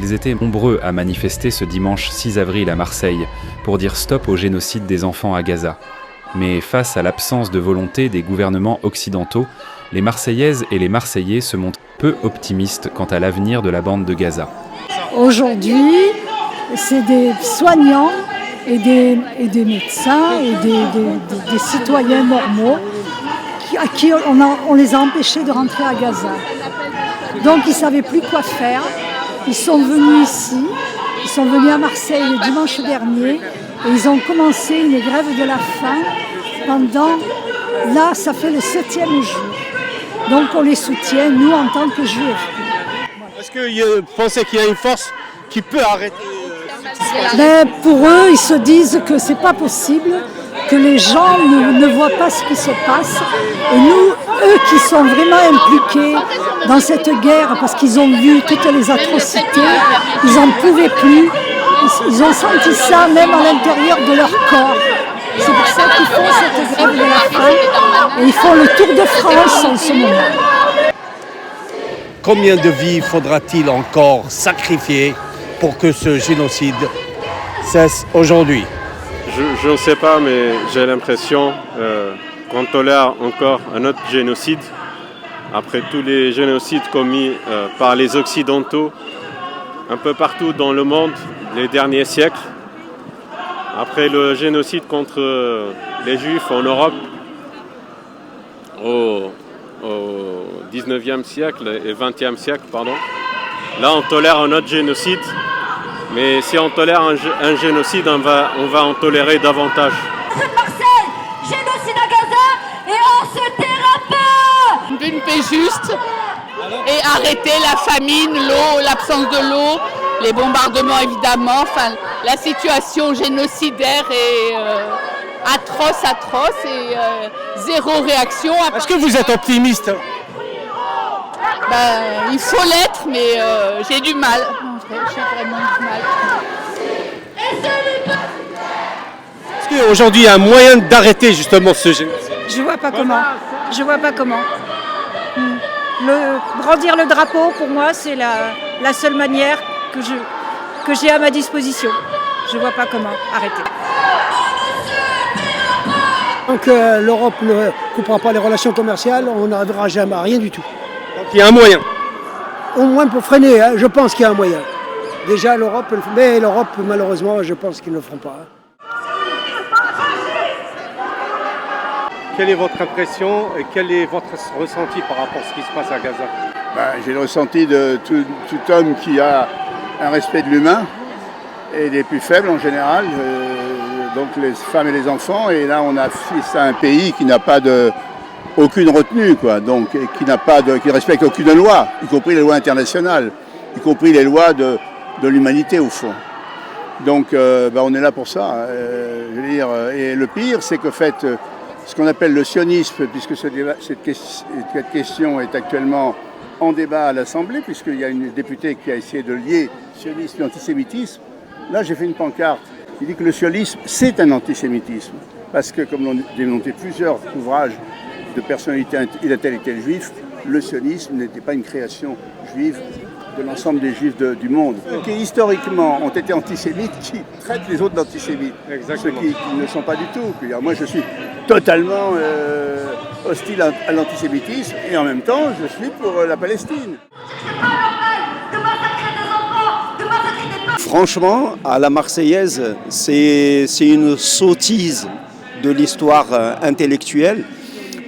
Ils étaient nombreux à manifester ce dimanche 6 avril à Marseille pour dire stop au génocide des enfants à Gaza. Mais face à l'absence de volonté des gouvernements occidentaux, les Marseillaises et les Marseillais se montrent peu optimistes quant à l'avenir de la bande de Gaza. Aujourd'hui, c'est des soignants et des médecins et des citoyens normaux à qui on les a empêchés de rentrer à Gaza. Donc ils ne savaient plus quoi faire. Ils sont venus ici, ils sont venus à Marseille le dimanche dernier et ils ont commencé une grève de la faim pendant, là ça fait le 7e jour. Donc on les soutient, nous en tant que Juifs. Est-ce que vous pensez qu'il y a une force qui peut arrêter Pour eux, ils se disent que c'est pas possible, que les gens ne voient pas ce qui se passe. Et nous, eux qui sont vraiment impliqués dans cette guerre, parce qu'ils ont vu toutes les atrocités, ils n'en pouvaient plus. Ils ont senti ça même à l'intérieur de leur corps. C'est pour ça qu'ils font cette grève de la faim et ils font le tour de France en ce moment. Combien de vies faudra-t-il encore sacrifier pour que ce génocide cesse aujourd'hui? Je ne sais pas, mais j'ai l'impression qu'on tolère encore un autre génocide. Après tous les génocides commis par les Occidentaux, un peu partout dans le monde, les derniers siècles. Après le génocide contre les Juifs en Europe, au 19e siècle et 20e siècle, là on tolère un autre génocide. Mais si on tolère un génocide, on va en tolérer davantage. Marseille, génocide à Gaza et on se taira pas. D'une paix juste et arrêter la famine, l'eau, l'absence de l'eau, les bombardements évidemment, enfin la situation génocidaire est atroce et zéro réaction. Est-ce que vous êtes optimiste? Il faut l'être, mais j'ai du mal. J'ai vraiment du mal. Est-ce qu'aujourd'hui il y a un moyen d'arrêter justement ce génocide? Je vois pas comment. Brandir le drapeau, pour moi, c'est la seule manière que j'ai à ma disposition. Je vois pas comment arrêter. Tant que l'Europe ne coupera pas les relations commerciales, on n'arrivera jamais à rien du tout. Donc il y a un moyen. Au moins pour freiner, je pense qu'il y a un moyen. Déjà l'Europe, mais l'Europe malheureusement, je pense qu'ils ne le feront pas. Quelle est votre impression et quel est votre ressenti par rapport à ce qui se passe à Gaza? J'ai le ressenti de tout homme qui a un respect de l'humain et des plus faibles en général, donc les femmes et les enfants. Et là, on a affiché à un pays qui n'a pas aucune retenue, donc qui ne respecte aucune loi, y compris les lois internationales, y compris les lois de l'humanité au fond. Donc, on est là pour ça. Je veux dire, et le pire, c'est que ce qu'on appelle le sionisme, puisque cette question est actuellement en débat à l'Assemblée, puisqu'il y a une députée qui a essayé de lier sionisme et antisémitisme. Là, j'ai fait une pancarte qui dit que le sionisme, c'est un antisémitisme. Parce que, comme l'ont démontré plusieurs ouvrages de personnalités et d'intellectuels juifs, le sionisme n'était pas une création juive de l'ensemble des juifs du monde, qui historiquement ont été antisémites, qui traitent les autres d'antisémites, ceux qui ne sont pas du tout. Puis, moi, je suis totalement hostile à l'antisémitisme et en même temps, je suis pour la Palestine. Franchement, à la Marseillaise, c'est une sottise de l'histoire intellectuelle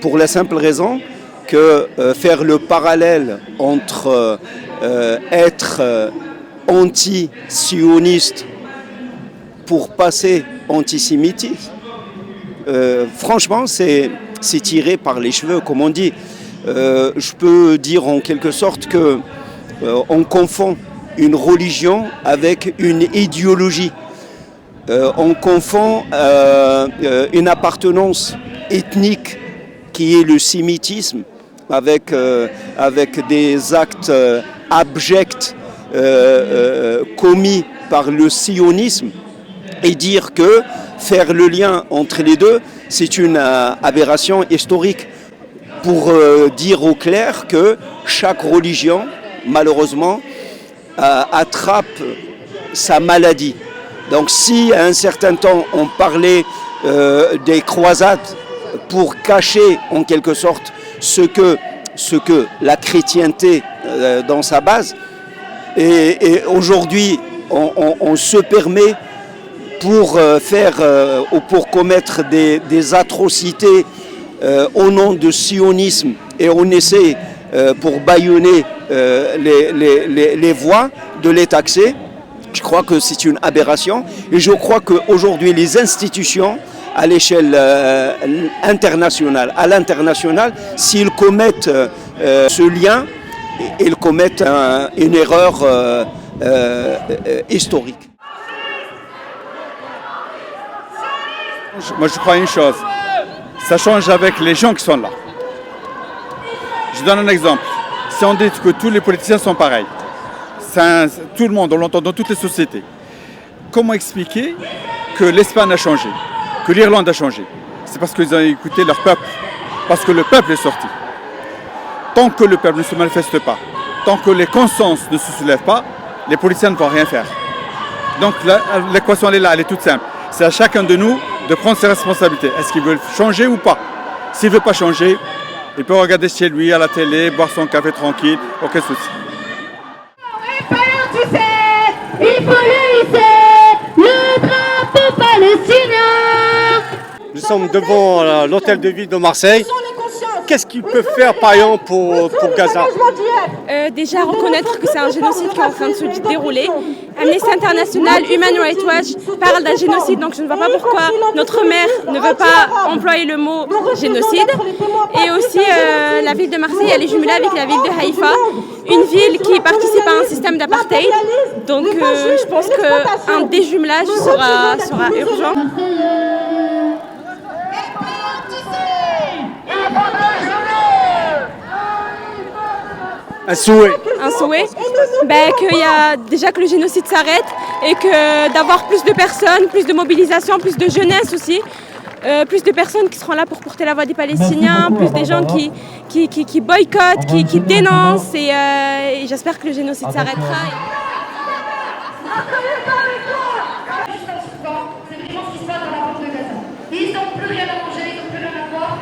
pour la simple raison que faire le parallèle entre être anti-sioniste pour passer antisémitisme, franchement, c'est tiré par les cheveux, comme on dit. Je peux dire en quelque sorte que on confond une religion avec une idéologie. On confond une appartenance ethnique qui est le sémitisme avec des actes abjects commis par le sionisme et dire que faire le lien entre les deux, c'est une aberration historique pour dire au clair que chaque religion, malheureusement, attrape sa maladie. Donc si à un certain temps on parlait des croisades pour cacher en quelque sorte ce que la chrétienté dans sa base, et aujourd'hui on se permet pour pour commettre des atrocités au nom du sionisme, et on essaie pour bâillonner les voix de les taxer. Je crois que c'est une aberration, et je crois qu'aujourd'hui les institutions à l'échelle internationale, à l'international, s'ils commettent ce lien, ils commettent une erreur historique. Moi je crois une chose, ça change avec les gens qui sont là. Je donne un exemple. Si on dit que tous les politiciens sont pareils, tout le monde, on l'entend dans toutes les sociétés, comment expliquer que l'Espagne a changé, que l'Irlande a changé? C'est parce qu'ils ont écouté leur peuple, parce que le peuple est sorti. Tant que le peuple ne se manifeste pas, tant que les consciences ne se soulèvent pas, les politiciens ne vont rien faire. Donc l'équation elle est là, elle est toute simple. C'est à chacun de nous de prendre ses responsabilités. Est-ce qu'il veut changer ou pas? S'il ne veut pas changer, il peut regarder chez lui, à la télé, boire son café tranquille, aucun souci. Il faut hisser le drapeau palestinien. Nous sommes devant l'hôtel de ville de Marseille. Qu'est-ce qu'ils peuvent faire, par exemple, pour Gaza? Déjà reconnaître que c'est un génocide qui est en train de se dérouler. Amnesty International, Human Rights Watch parlent d'un génocide, donc je ne vois pas pourquoi notre maire ne veut pas employer le mot génocide. Et aussi la ville de Marseille, elle est jumelée avec la ville de Haïfa, une ville qui participe à un système d'apartheid. Donc je pense qu'un déjumelage sera urgent. Un souhait. Un souhait, qu'il y a déjà que le génocide s'arrête, et que d'avoir plus de personnes, plus de mobilisation, plus de jeunesse aussi, plus de personnes qui seront là pour porter la voix des Palestiniens, plus des gens qui boycottent, qui dénoncent, et j'espère que le génocide s'arrêtera. C'est vraiment ce qui se passe dans la bande de Gaza. Ils n'ont plus rien à manger, ils n'ont plus rien à boire,